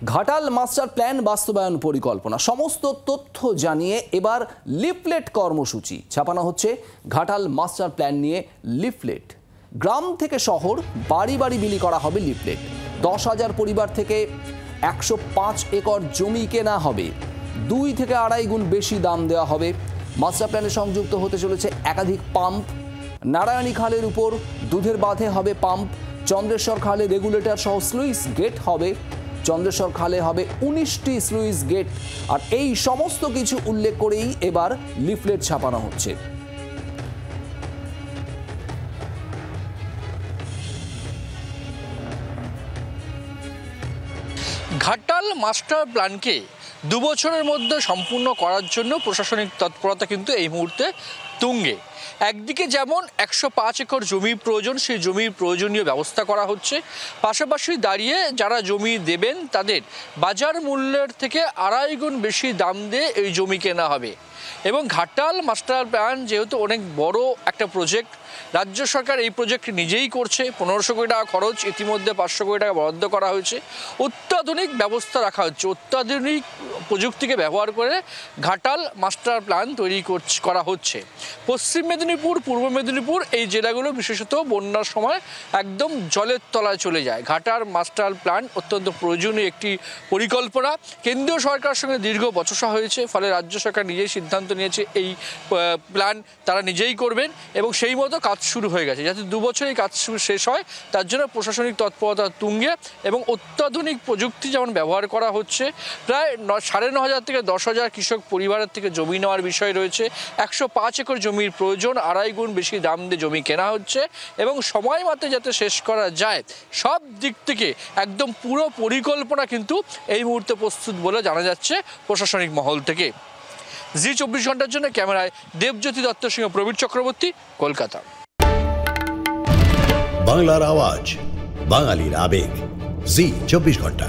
Ghatal master plan বাস্তবায়ন পরিকল্পনা সমস্ত তথ্য জানিয়ে এবার লিফলেট কর্মসূচি ছাপানো হচ্ছে। ঘাটাল মাস্টার প্ল্যান নিয়ে লিফলেট, গ্রাম থেকে শহর বাড়ি বাড়ি বিলি করা হবে লিফলেট। 10,000 পরিবার থেকে 105 একর জমি কেনা হবে, 2 থেকে 2.5 গুণ বেশি দাম দেওয়া হবে। মাস্টার প্ল্যানে সংযুক্ত হতে চলেছে একাধিক পাম্প। নারায়ণী খালের উপর দুধের বাঁধে হবে পাম্প। চন্দ্রেশ্বর খালে রেগুলেটর সহ স্লুইস গেট হবে। চন্দ্রেশ্বর খালে হবে 19টি স্লুইস গেট। আর এই সমস্ত কিছু উল্লেখ করেই এবার লিফলেট ছাপানো হচ্ছে। ঘাটাল মাস্টার প্ল্যানকে 2 বছরের মধ্যে সম্পূর্ণ করার জন্য প্রশাসনিক তৎপরতা কিন্তু এই মুহূর্তে তুঙ্গে। একদিকে যেমন 105 একর জমির প্রয়োজন, সেই জমির প্রয়োজনীয় ব্যবস্থা করা হচ্ছে। পাশাপাশি দাঁড়িয়ে যারা জমি দেবেন তাদের বাজার মূল্যের থেকে 2.5 গুণ বেশি দাম দিয়ে এই জমি কেনা হবে। এবং ঘাটাল মাস্টার প্ল্যান যেহেতু অনেক বড় একটা প্রজেক্ট, রাজ্য সরকার এই প্রজেক্ট নিজেই করছে। 1500 কোটি টাকা খরচ, ইতিমধ্যে 500 কোটি টাকা বরাদ্দ করা হয়েছে। অত্যাধুনিক ব্যবস্থা রাখা হচ্ছে, অত্যাধুনিক প্রযুক্তিকে ব্যবহার করে ঘাটাল মাস্টার প্ল্যান তৈরি করা হচ্ছে। পশ্চিম মেদিনীপুর, পূর্ব মেদিনীপুর এই জেলাগুলো বিশেষত বন্যার সময় একদম জলের তলায় চলে যায়। ঘাটাল মাস্টার প্ল্যান অত্যন্ত প্রয়োজনীয় একটি পরিকল্পনা। কেন্দ্রীয় সরকারের সঙ্গে দীর্ঘ বচসা হয়েছে, ফলে রাজ্য সরকার নিজেই সিদ্ধান্ত নিয়েছে এই প্ল্যান তারা নিজেই করবেন এবং সেই মতো কাজ শুরু হয়ে গেছে। যাতে 2 বছর এই কাজ শেষ হয় তার জন্য প্রশাসনিক তৎপরতা তুঙ্গে এবং অত্যাধুনিক প্রযুক্তি যেমন ব্যবহার করা হচ্ছে। প্রায় 9,500 থেকে 10,000 কৃষক পরিবারের থেকে জমি নেওয়ার বিষয় রয়েছে। 105 একর জমির প্রয়োজন, 2.5 গুণ বেশি দাম দিয়ে জমি কেনা হচ্ছে এবং সময় মতো যাতে শেষ করা যায় সব দিক থেকে একদম পুরো পরিকল্পনা কিন্তু এই মুহূর্তে প্রস্তুত বলে জানা যাচ্ছে প্রশাসনিক মহল থেকে। জি 24 ঘন্টার জন্য ক্যামেরায় দেবজ্যোতি দত্তের সঙ্গে প্রবীর চক্রবর্তী, কলকাতা। বাংলার আওয়াজ, বাঙালির আবেগ, জি 24 ঘন্টা।